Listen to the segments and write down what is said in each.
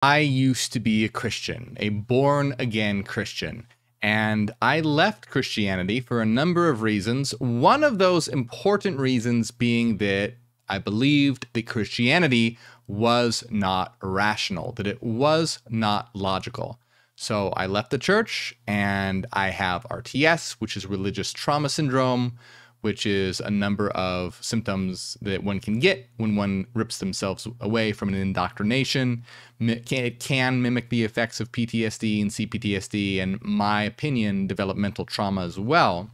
I used to be a Christian, a born-again Christian, and I left Christianity for a number of reasons. One of those important reasons being that I believed that Christianity was not rational, that it was not logical. So I left the church, and I have RTS, which is religious trauma syndrome, which is a number of symptoms that one can get when one rips themselves away from an indoctrination. It can mimic the effects of PTSD and CPTSD, and, in my opinion, developmental trauma as well.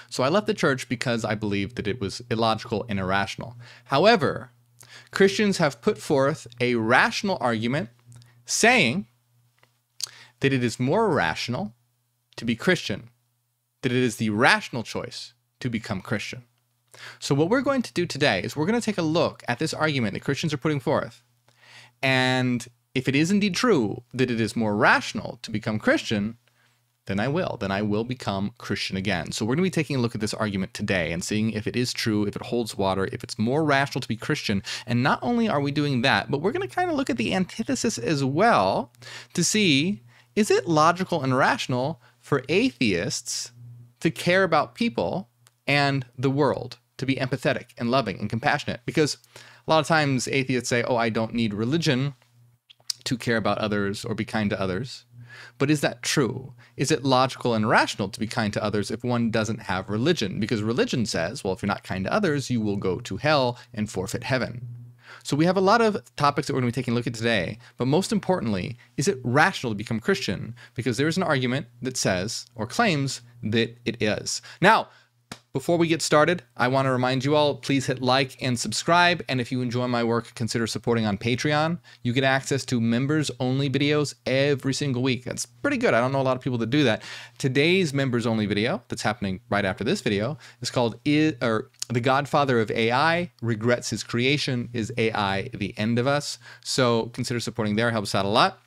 So I left the church because I believed that it was illogical and irrational. However, Christians have put forth a rational argument saying that it is more rational to be Christian, that it is the rational choice to become Christian. So what we're going to do today is we're going to take a look at this argument that Christians are putting forth. And if it is indeed true that it is more rational to become Christian, then I will become Christian again. So we're going to be taking a look at this argument today and seeing if it is true, if it holds water, if it's more rational to be Christian. And not only are we doing that, but we're going to kind of look at the antithesis as well to see, is it logical and rational for atheists to care about people and the world, to be empathetic and loving and compassionate? Because a lot of times atheists say, oh, I don't need religion to care about others or be kind to others. But is that true? Is it logical and rational to be kind to others if one doesn't have religion? Because religion says, well, if you're not kind to others, you will go to hell and forfeit heaven. So we have a lot of topics that we're going to be taking a look at today, but most importantly, is it rational to become Christian? Because there is an argument that says or claims that it is. Now, before we get started, I want to remind you all, please hit like and subscribe. And if you enjoy my work, consider supporting on Patreon. You get access to members-only videos every single week. That's pretty good. I don't know a lot of people that do that. Today's members-only video that's happening right after this video is called The Godfather of AI Regrets His Creation. Is AI the End of Us? So consider supporting there. Helps out a lot.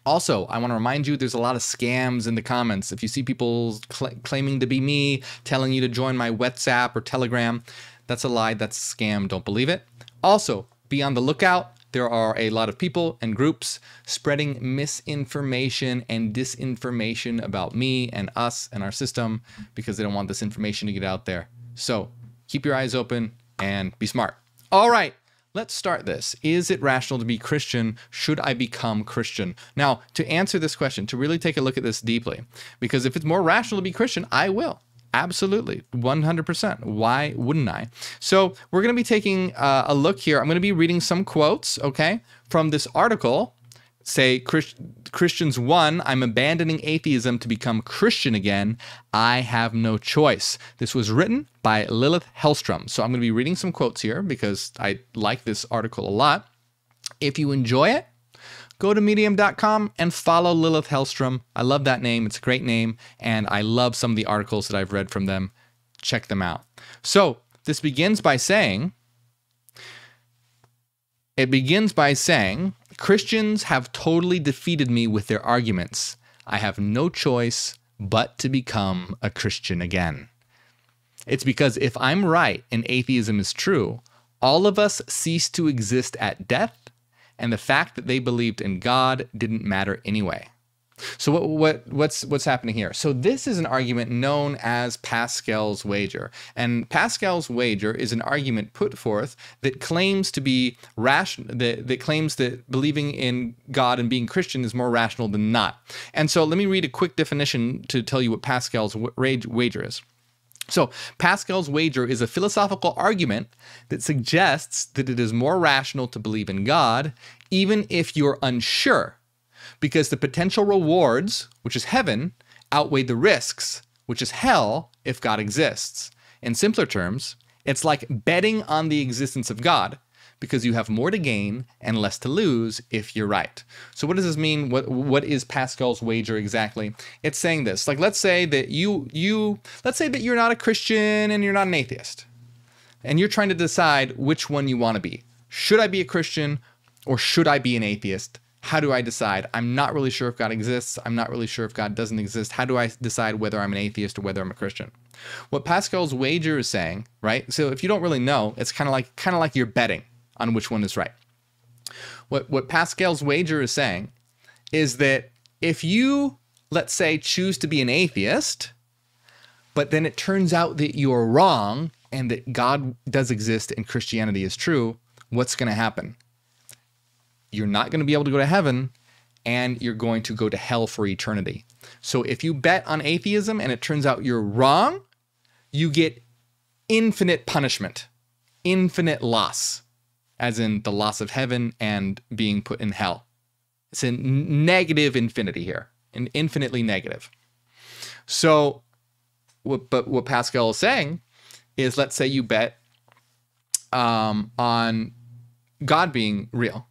Also, I want to remind you, there's a lot of scams in the comments. If you see people claiming to be me, telling you to join my WhatsApp or Telegram, that's a lie, that's a scam, don't believe it. Also, be on the lookout. There are a lot of people and groups spreading misinformation and disinformation about me and us and our system because they don't want this information to get out there. So keep your eyes open and be smart. All right. Let's start this. Is it rational to be Christian? Should I become Christian? Now, to answer this question, to really take a look at this deeply, because if it's more rational to be Christian, I will. Absolutely. 100%. Why wouldn't I? So we're going to be taking a look here. I'm going to be reading some quotes, okay, from this article. Say, Christians 1, I'm abandoning atheism to become Christian again. I have no choice. This was written by Lilith Hellstrom. So I'm going to be reading some quotes here because I like this article a lot. If you enjoy it, go to medium.com and follow Lilith Hellstrom. I love that name. It's a great name. And I love some of the articles that I've read from them. Check them out. So this begins by saying, Christians have totally defeated me with their arguments. I have no choice but to become a Christian again. It's because if I'm right and atheism is true, all of us cease to exist at death, and the fact that they believed in God didn't matter anyway. So what's happening here? So this is an argument known as Pascal's wager. And Pascal's wager is an argument put forth that claims to be rational, that claims that believing in God and being Christian is more rational than not. And so let me read a quick definition to tell you what Pascal's wager is. So Pascal's wager is a philosophical argument that suggests that it is more rational to believe in God, even if you're unsure, because the potential rewards, which is heaven, outweigh the risks, which is hell, if God exists. In simpler terms, it's like betting on the existence of God, because you have more to gain and less to lose if you're right. So what does this mean? What is Pascal's wager exactly? It's saying this, like, let's say that you're not a Christian and you're not an atheist, and you're trying to decide which one you want to be. Should I be a Christian or should I be an atheist? How do I decide? I'm not really sure if God exists. I'm not really sure if God doesn't exist. How do I decide whether I'm an atheist or whether I'm a Christian? What Pascal's wager is saying, right? So if you don't really know, it's kind of like you're betting on which one is right. What Pascal's wager is saying is that if you, let's say, choose to be an atheist, but then it turns out that you're wrong and that God does exist and Christianity is true, what's going to happen? You're not going to be able to go to heaven, and you're going to go to hell for eternity. So if you bet on atheism and it turns out you're wrong, you get infinite punishment, infinite loss, as in the loss of heaven and being put in hell. It's a negative infinity here, an infinitely negative. So what Pascal is saying is, let's say you bet on God being real.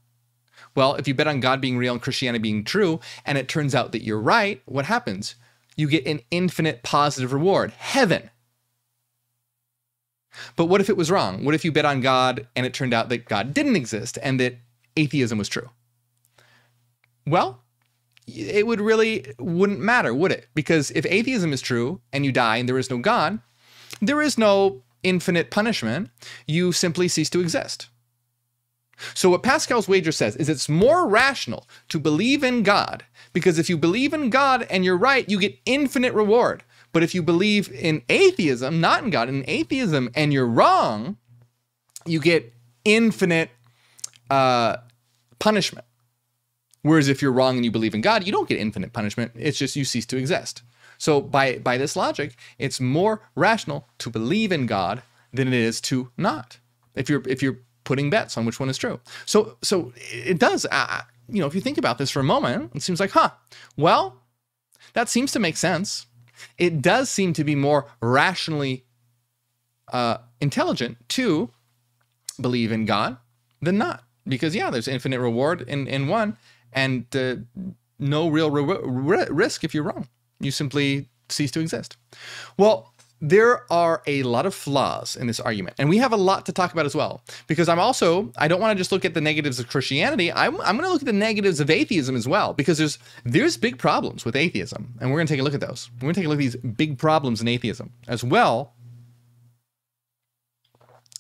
Well, if you bet on God being real and Christianity being true, and it turns out that you're right, what happens? You get an infinite positive reward, heaven. But what if it was wrong? What if you bet on God and it turned out that God didn't exist and that atheism was true? Well, it wouldn't matter, would it? Because if atheism is true and you die and there is no God, there is no infinite punishment. You simply cease to exist. So what Pascal's wager says is it's more rational to believe in God, because if you believe in God and you're right, you get infinite reward. But if you believe in atheism, not in God, in atheism, and you're wrong, you get infinite punishment. Whereas if you're wrong and you believe in God, you don't get infinite punishment. It's just you cease to exist. So by this logic, it's more rational to believe in God than it is to not. If you're putting bets on which one is true. So it does, if you think about this for a moment, it seems like, well, that seems to make sense. It does seem to be more rationally intelligent to believe in God than not. Because, there's infinite reward in one and no real risk if you're wrong. You simply cease to exist. Well, there are a lot of flaws in this argument, and we have a lot to talk about as well, because I don't want to just look at the negatives of Christianity. I'm going to look at the negatives of atheism as well, because there's big problems with atheism, and we're going to take a look at those. We're going to take a look at these big problems in atheism as well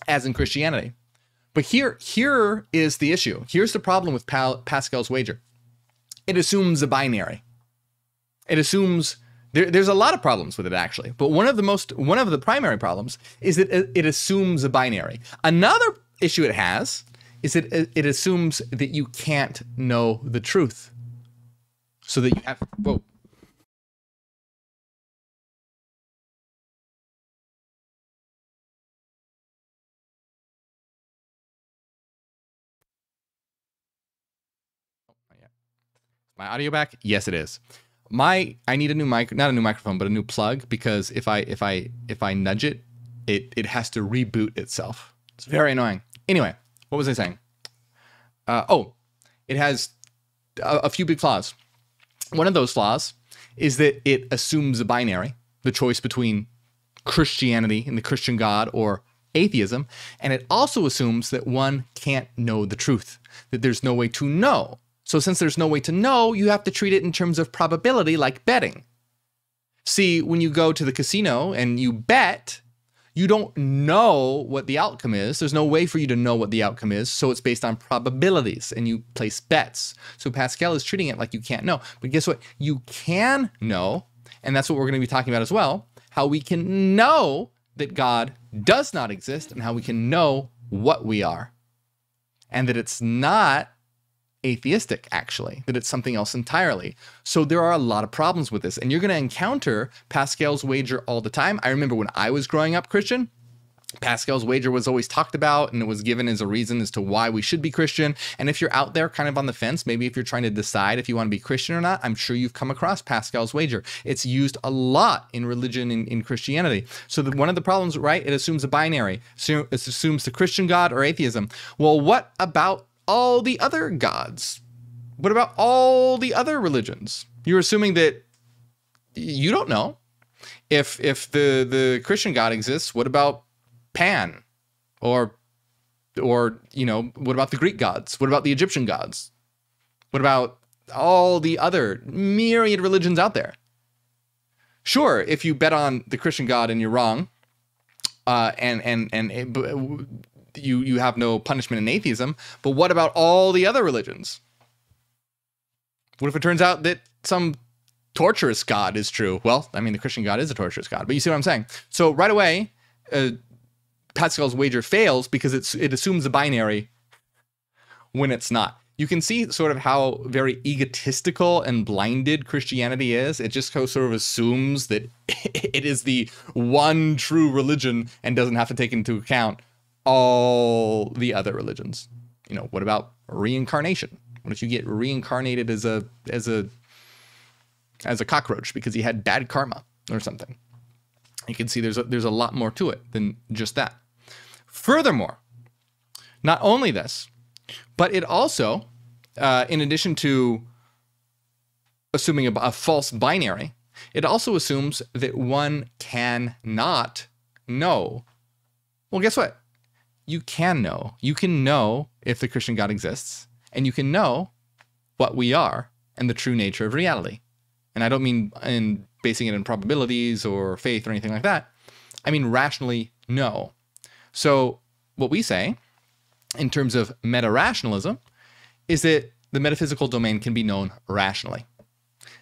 as in Christianity. But here is the issue. Here's the problem with Pascal's wager. It assumes a binary. It assumes there's a lot of problems with it, actually, but one of the primary problems is that it assumes a binary. Another issue it has is that it assumes that you can't know the truth, so that you have my audio back? Yes, it is. I need a new not a new microphone, but a new plug, because if I nudge it, it has to reboot itself. It's very annoying. Anyway, what was I saying? It has a few big flaws. One of those flaws is that it assumes a binary, the choice between Christianity and the Christian God or atheism, and it also assumes that one can't know the truth, that there's no way to know. So since there's no way to know, you have to treat it in terms of probability, like betting. See, when you go to the casino and you bet, you don't know what the outcome is. There's no way for you to know what the outcome is, so it's based on probabilities, and you place bets. So Pascal is treating it like you can't know. But guess what? You can know, and that's what we're going to be talking about as well, how we can know that God does not exist and how we can know what we are. And that it's not atheistic, actually, that it's something else entirely. So there are a lot of problems with this, and you're going to encounter Pascal's wager all the time. I remember when I was growing up Christian, Pascal's wager was always talked about, and it was given as a reason as to why we should be Christian. And if you're out there kind of on the fence, maybe if you're trying to decide if you want to be Christian or not, I'm sure you've come across Pascal's wager. It's used a lot in religion, in Christianity. So one of the problems, right, it assumes a binary. So it assumes the Christian God or atheism. Well, what about all the other gods? What about all the other religions? You're assuming that you don't know if the Christian God exists. What about Pan? Or what about the Greek gods? What about the Egyptian gods? What about all the other myriad religions out there? Sure, if you bet on the Christian God and you're wrong, you have no punishment in atheism. But what about all the other religions? What if it turns out that some torturous God is true? Well, I mean, the Christian God is a torturous God, but you see what I'm saying? So right away, Pascal's wager fails because it assumes a binary when it's not. You can see sort of how very egotistical and blinded Christianity is. It just sort of assumes that it is the one true religion and doesn't have to take into account all the other religions. You know, what about reincarnation? What if you get reincarnated as a cockroach because you had bad karma or something? You can see there's a lot more to it than just that. Furthermore, not only this, but it also, in addition to assuming a false binary, it also assumes that one cannot know. Well, guess what? You can know. You can know if the Christian God exists, and you can know what we are and the true nature of reality. And I don't mean in basing it in probabilities or faith or anything like that. I mean rationally know. So what we say in terms of meta-rationalism is that the metaphysical domain can be known rationally,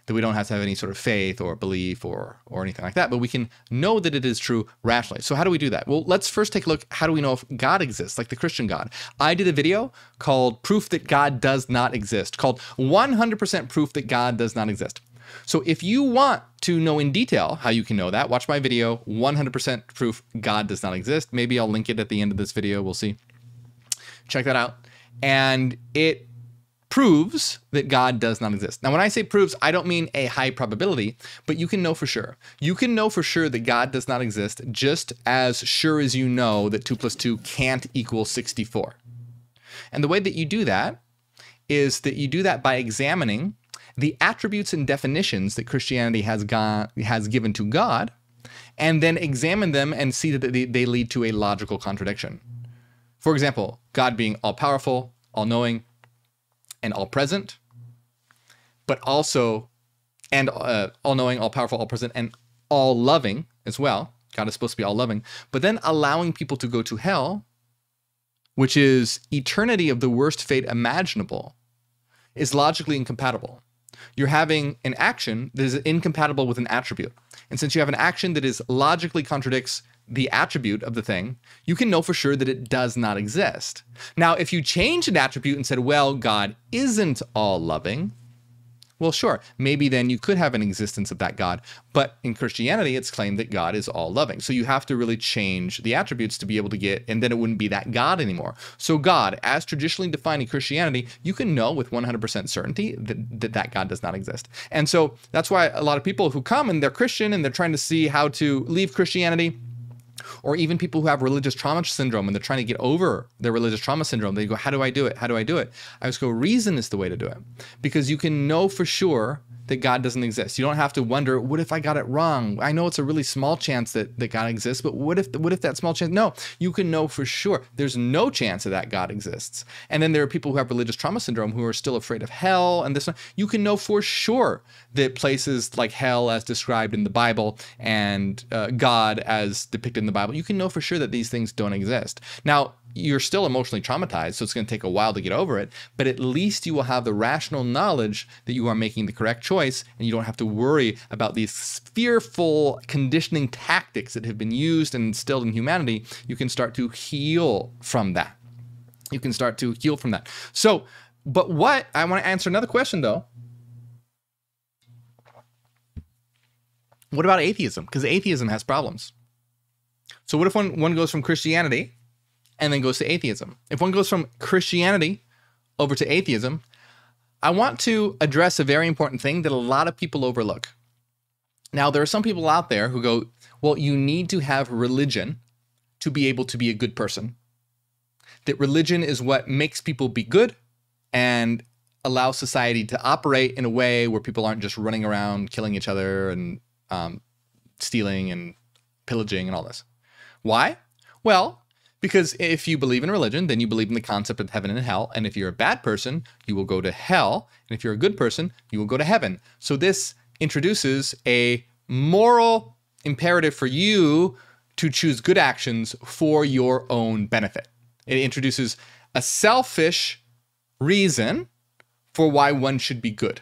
that we don't have to have any sort of faith or belief or anything like that, but we can know that it is true rationally. So how do we do that? Well, let's first take a look. How do we know if God exists, like the Christian God? I did a video called Proof That God Does Not Exist, called 100% Proof That God Does Not Exist. So if you want to know in detail how you can know that, watch my video, 100% Proof God Does Not Exist. Maybe I'll link it at the end of this video. We'll see. Check that out. And it proves that God does not exist. Now, when I say proves, I don't mean a high probability, but you can know for sure. You can know for sure that God does not exist just as sure as you know that 2 + 2 can't equal 64. And the way that you do that is that you do that by examining the attributes and definitions that Christianity has given to God, and then examine them and see that they lead to a logical contradiction. For example, God being all-powerful, all-knowing, and all-present, but also, and all-knowing, all-powerful, all-present, and all-loving as well. God is supposed to be all-loving, but then allowing people to go to hell, which is eternity of the worst fate imaginable, is logically incompatible. You're having an action that is incompatible with an attribute. And since you have an action that logically contradicts the attribute of the thing, you can know for sure that it does not exist. Now, if you change an attribute and said, well, God isn't all loving, well, sure, maybe then you could have an existence of that God. But in Christianity, it's claimed that God is all loving. So you have to really change the attributes to be able to get, and then it wouldn't be that God anymore. So God, as traditionally defined in Christianity, you can know with 100% certainty that God does not exist. And so that's why a lot of people who come and they're Christian and they're trying to see how to leave Christianity, or even people who have religious trauma syndrome and they're trying to get over their religious trauma syndrome, they go, how do I do it? How do I do it? I just go, reason is the way to do it. Because you can know for sure that God doesn't exist. You don't have to wonder, what if I got it wrong? I know it's a really small chance that God exists, but what if that small chance? No, you can know for sure. There's no chance that God exists. And then there are people who have religious trauma syndrome who are still afraid of hell and this. You can know for sure that places like hell as described in the Bible and God as depicted in the Bible, you can know for sure that these things don't exist. Now, you're still emotionally traumatized, so it's going to take a while to get over it, but at least you will have the rational knowledge that you are making the correct choice, and you don't have to worry about these fearful conditioning tactics that have been used and instilled in humanity. You can start to heal from that. You can start to heal from that. So, but what, I want to answer another question though. What about atheism? Because atheism has problems. So what if one goes from Christianity and then goes to atheism? If one goes from Christianity over to atheism, I want to address a very important thing that a lot of people overlook. Now, there are some people out there who go, well, you need to have religion to be able to be a good person. That religion is what makes people be good and allows society to operate in a way where people aren't just running around killing each other and stealing and pillaging and all this. Why? Well, because if you believe in religion, then you believe in the concept of heaven and hell. And if you're a bad person, you will go to hell. And if you're a good person, you will go to heaven. So this introduces a moral imperative for you to choose good actions for your own benefit. It introduces a selfish reason for why one should be good,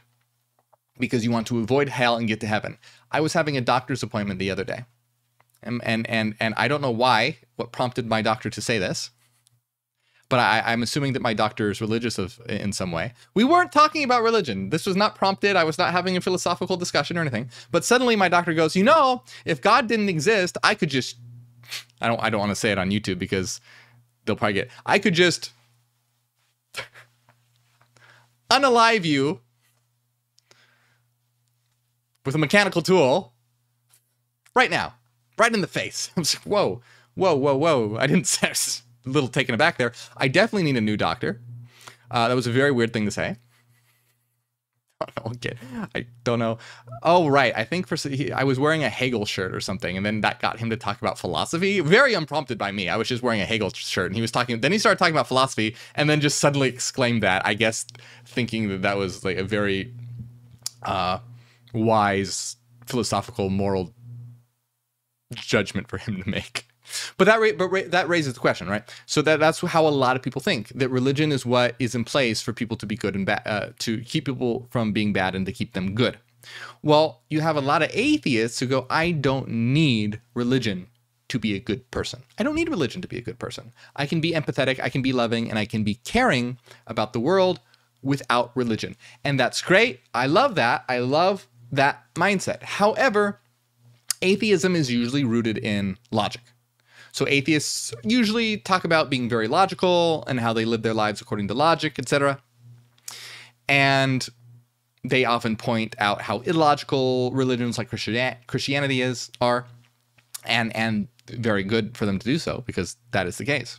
because you want to avoid hell and get to heaven. I was having a doctor's appointment the other day, and I don't know what prompted my doctor to say this, but I'm assuming that my doctor is religious in some way. We weren't talking about religion. This was not prompted. I was not having a philosophical discussion or anything. But suddenly my doctor goes, you know, if God didn't exist, I could just, I don't want to say it on YouTube because they'll probably I could just unalive you with a mechanical tool right now, right in the face. I was like, whoa, whoa, whoa, whoa. I didn't say, I was a little taken aback there. I definitely need a new doctor. That was a very weird thing to say. I don't know. Oh, right. I think I was wearing a Hegel shirt or something, and then that got him to talk about philosophy. Very unprompted by me. I was just wearing a Hegel shirt, and he was talking. Then he started talking about philosophy, and then just suddenly exclaimed that. I guess thinking that was like a very wise philosophical moral judgment for him to make. But that raises the question, right? So that's how a lot of people think, that religion is what is in place for people to be good and bad, to keep people from being bad and to keep them good. Well, you have a lot of atheists who go, I don't need religion to be a good person. I don't need religion to be a good person. I can be empathetic, I can be loving, and I can be caring about the world without religion. And that's great. I love that. I love that mindset. However, atheism is usually rooted in logic. So atheists usually talk about being very logical and how they live their lives according to logic, etc. And they often point out how illogical religions like Christianity are, and very good for them to do so because that is the case.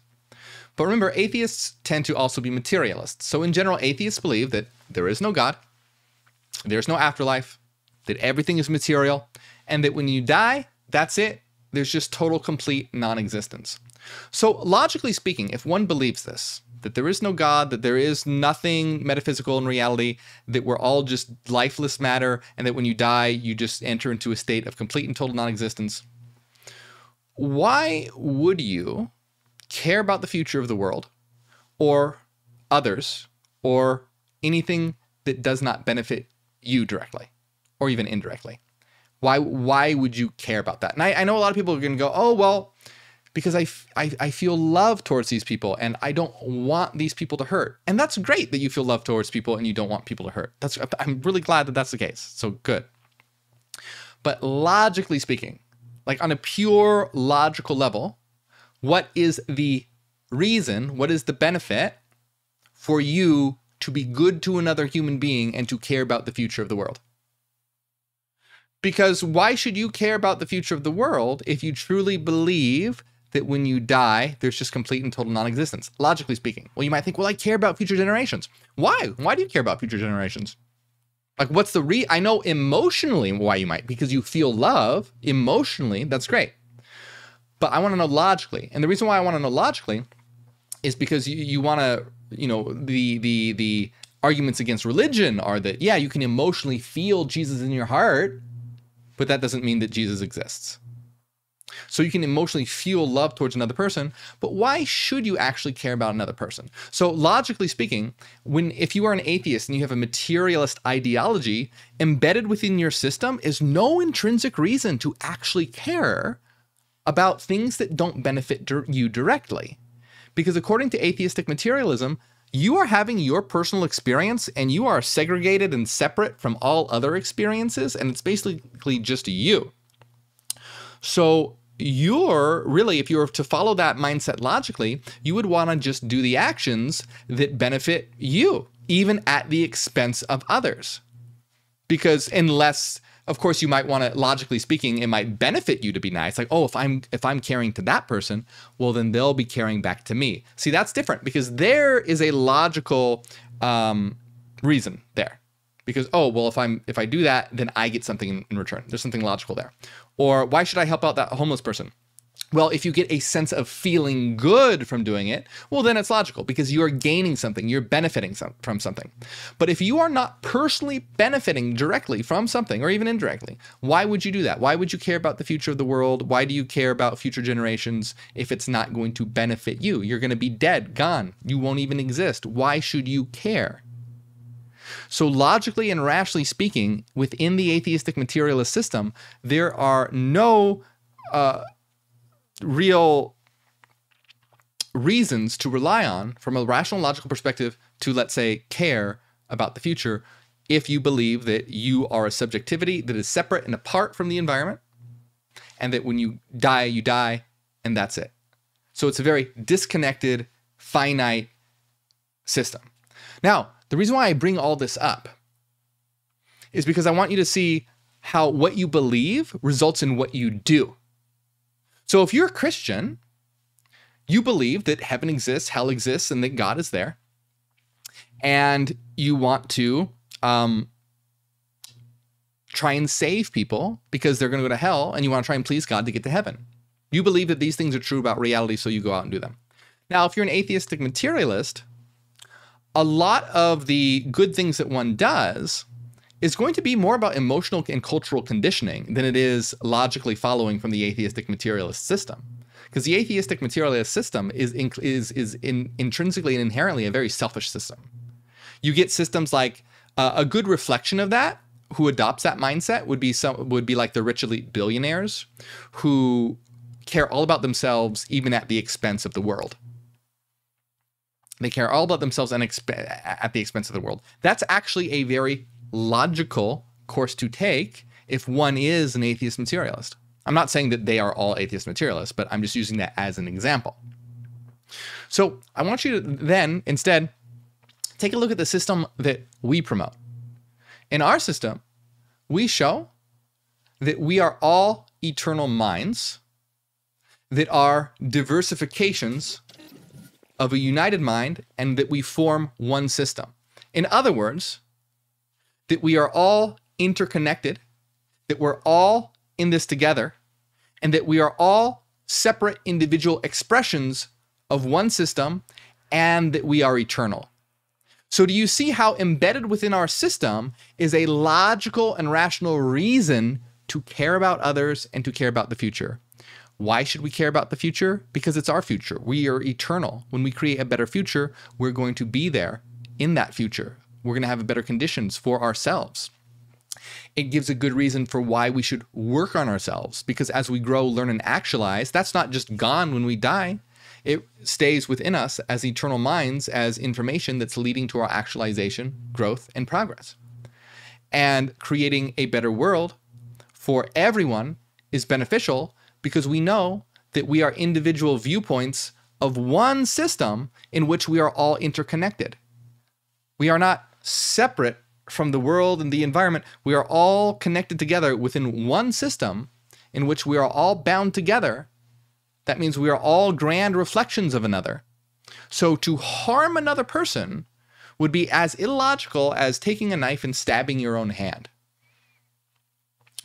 But remember, atheists tend to also be materialists. So in general, atheists believe that there is no God, there's no afterlife, that everything is material, and that when you die, that's it. There's just total, complete non-existence. So logically speaking, if one believes this, that there is no God, that there is nothing metaphysical in reality, that we're all just lifeless matter, and that when you die, you just enter into a state of complete and total non-existence, why would you care about the future of the world or others or anything that does not benefit you directly or even indirectly? Why would you care about that? And I know a lot of people are going to go, oh, well, because I feel love towards these people and I don't want these people to hurt. And that's great that you feel love towards people and you don't want people to hurt. I'm really glad that that's the case. So good. But logically speaking, like on a pure logical level, what is the reason, what is the benefit for you to be good to another human being and to care about the future of the world? Because why should you care about the future of the world if you truly believe that when you die, there's just complete and total non-existence, logically speaking? Well, you might think, well, I care about future generations. Why? Why do you care about future generations? Like, what's the I know emotionally why you might, because you feel love emotionally. That's great. But I want to know logically. And the reason why I want to know logically is because you want to, the arguments against religion are that, yeah, you can emotionally feel Jesus in your heart, but that doesn't mean that Jesus exists. So you can emotionally feel love towards another person, but why should you actually care about another person? So logically speaking, if you are an atheist and you have a materialist ideology, embedded within your system is no intrinsic reason to actually care about things that don't benefit you directly. Because according to atheistic materialism, you are having your personal experience and you are segregated and separate from all other experiences, and it's basically just you. So if you were to follow that mindset logically, you would want to just do the actions that benefit you, even at the expense of others. Because unless, of course, you might want to, logically speaking, it might benefit you to be nice. Like, oh, if I'm caring to that person, well, then they'll be caring back to me. See, that's different because there is a logical reason there. Because, oh, well, if I do that, then I get something in return. There's something logical there. Or why should I help out that homeless person? Well, if you get a sense of feeling good from doing it, well, then it's logical because you are gaining something, you're benefiting from something. But if you are not personally benefiting directly from something or even indirectly, why would you do that? Why would you care about the future of the world? Why do you care about future generations if it's not going to benefit you? You're going to be dead, gone. You won't even exist. Why should you care? So logically and rationally speaking, within the atheistic materialist system, there are no real reasons to rely on from a rational logical perspective to, let's say, care about the future if you believe that you are a subjectivity that is separate and apart from the environment, and that when you die, and that's it. So it's a very disconnected, finite system. Now, the reason why I bring all this up is because I want you to see how what you believe results in what you do. So if you're a Christian, you believe that heaven exists, hell exists, and that God is there, and you want to try and save people because they're going to go to hell, and you want to try and please God to get to heaven. You believe that these things are true about reality, so you go out and do them. Now, if you're an atheistic materialist, a lot of the good things that one does is going to be more about emotional and cultural conditioning than it is logically following from the atheistic materialist system. Because the atheistic materialist system is intrinsically and inherently a very selfish system. You get systems like a good reflection of that, who adopts that mindset would be like the rich elite billionaires who care all about themselves even at the expense of the world. They care all about themselves and at the expense of the world. That's actually a very logical course to take if one is an atheist materialist. I'm not saying that they are all atheist materialists, but I'm just using that as an example. So I want you to then instead take a look at the system that we promote. In our system, we show that we are all eternal minds that are diversifications of a united mind and that we form one system. In other words, that we are all interconnected, that we're all in this together, and that we are all separate individual expressions of one system, and that we are eternal. So do you see how embedded within our system is a logical and rational reason to care about others and to care about the future? Why should we care about the future? Because it's our future. We are eternal. When we create a better future, we're going to be there in that future. We're going to have better conditions for ourselves. It gives a good reason for why we should work on ourselves, because as we grow, learn, and actualize, that's not just gone when we die. It stays within us as eternal minds, as information that's leading to our actualization, growth, and progress. And creating a better world for everyone is beneficial because we know that we are individual viewpoints of one system in which we are all interconnected. We are not separate from the world and the environment. We are all connected together within one system in which we are all bound together. That means we are all grand reflections of another. So to harm another person would be as illogical as taking a knife and stabbing your own hand.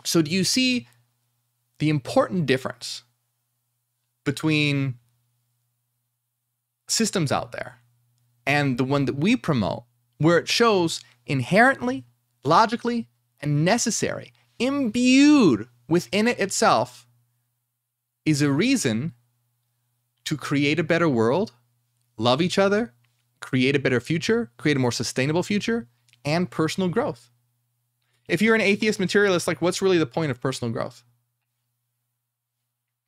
So do you see the important difference between systems out there and the one that we promote, where it shows inherently, logically, and necessary, imbued within it itself, is a reason to create a better world, love each other, create a better future, create a more sustainable future, and personal growth. If you're an atheist materialist, like, what's really the point of personal growth?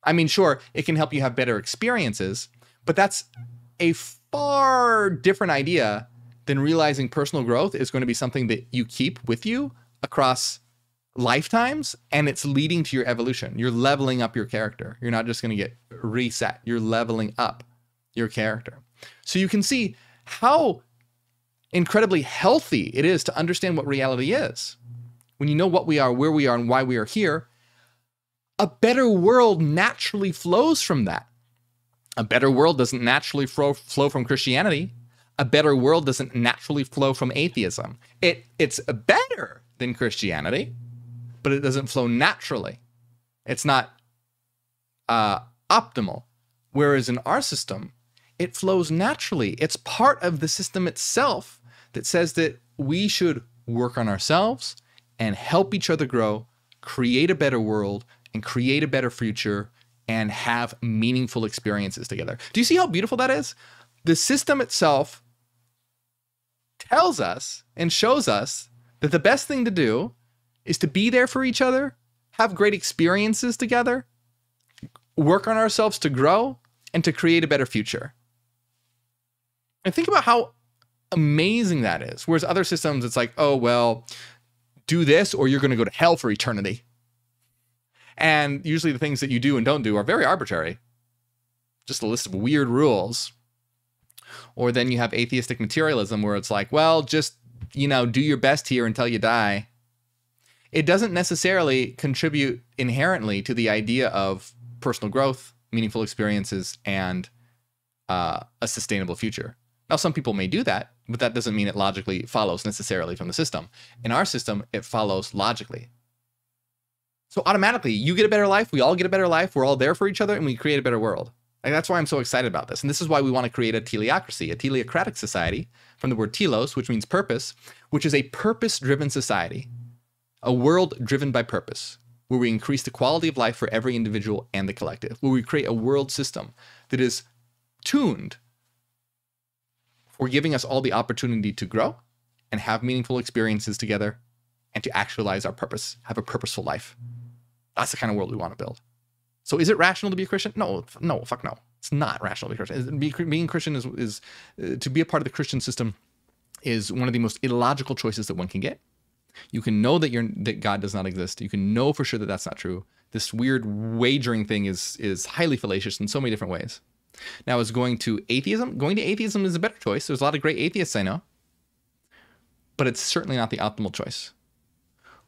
I mean, sure, it can help you have better experiences, but that's a far different idea than realizing personal growth is going to be something that you keep with you across lifetimes, and it's leading to your evolution. You're leveling up your character. You're not just going to get reset. You're leveling up your character. So you can see how incredibly healthy it is to understand what reality is. When you know what we are, where we are, and why we are here, a better world naturally flows from that. A better world doesn't naturally flow from Christianity. A better world doesn't naturally flow from atheism. It's better than Christianity, but it doesn't flow naturally. It's not optimal. Whereas in our system, it flows naturally. It's part of the system itself that says that we should work on ourselves and help each other grow, create a better world, and create a better future, and have meaningful experiences together. Do you see how beautiful that is? The system itself tells us and shows us that the best thing to do is to be there for each other, have great experiences together, work on ourselves to grow, and to create a better future. And think about how amazing that is. Whereas other systems, it's like, oh, well, do this or you're going to go to hell for eternity. And usually the things that you do and don't do are very arbitrary. Just a list of weird rules. Or then you have atheistic materialism where it's like, well, just, you know, do your best here until you die. It doesn't necessarily contribute inherently to the idea of personal growth, meaningful experiences, and a sustainable future. Now, some people may do that, but that doesn't mean it logically follows necessarily from the system. In our system, it follows logically. So automatically, you get a better life, we all get a better life, we're all there for each other, and we create a better world. Like, that's why I'm so excited about this. And this is why we want to create a teleocracy, a teleocratic society, from the word telos, which means purpose, which is a purpose-driven society, a world driven by purpose, where we increase the quality of life for every individual and the collective, where we create a world system that is tuned for giving us all the opportunity to grow and have meaningful experiences together and to actualize our purpose, have a purposeful life. That's the kind of world we want to build. So is it rational to be a Christian? No, fuck no. It's not rational to be a Christian. Being Christian is to be a part of the Christian system is one of the most illogical choices that one can get. You can know that God does not exist. You can know for sure that that's not true. This weird wagering thing is highly fallacious in so many different ways. Now, is going to atheism? Going to atheism is a better choice. There's a lot of great atheists I know, but it's certainly not the optimal choice.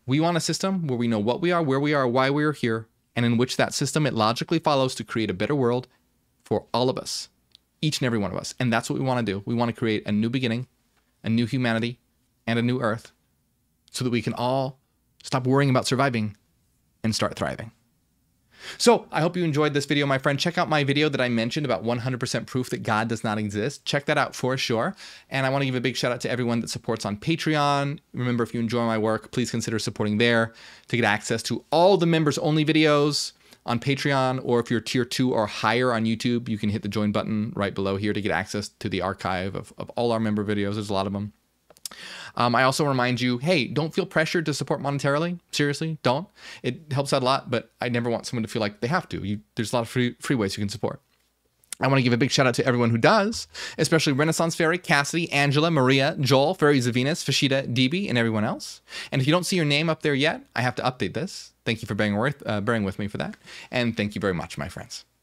We want a system where we know what we are, where we are, why we are here, and in which that system, it logically follows to create a better world for all of us, each and every one of us. And that's what we want to do. We want to create a new beginning, a new humanity, and a new earth so that we can all stop worrying about surviving and start thriving. So I hope you enjoyed this video, my friend. Check out my video that I mentioned about 100% proof that God does not exist. Check that out for sure. And I want to give a big shout out to everyone that supports on Patreon. Remember, if you enjoy my work, please consider supporting there to get access to all the members only videos on Patreon, or if you're tier 2 or higher on YouTube, you can hit the join button right below here to get access to the archive of all our member videos. There's a lot of them. I also remind you, hey, don't feel pressured to support monetarily. Seriously, don't. It helps out a lot, but I never want someone to feel like they have to. There's a lot of free ways you can support. I want to give a big shout out to everyone who does, especially Renaissance Fairy, Cassidy, Angela, Maria, Joel, Fairies of Venus, Fashida, DB, and everyone else. And if you don't see your name up there yet, I have to update this. Thank you for bearing with me for that. And thank you very much, my friends.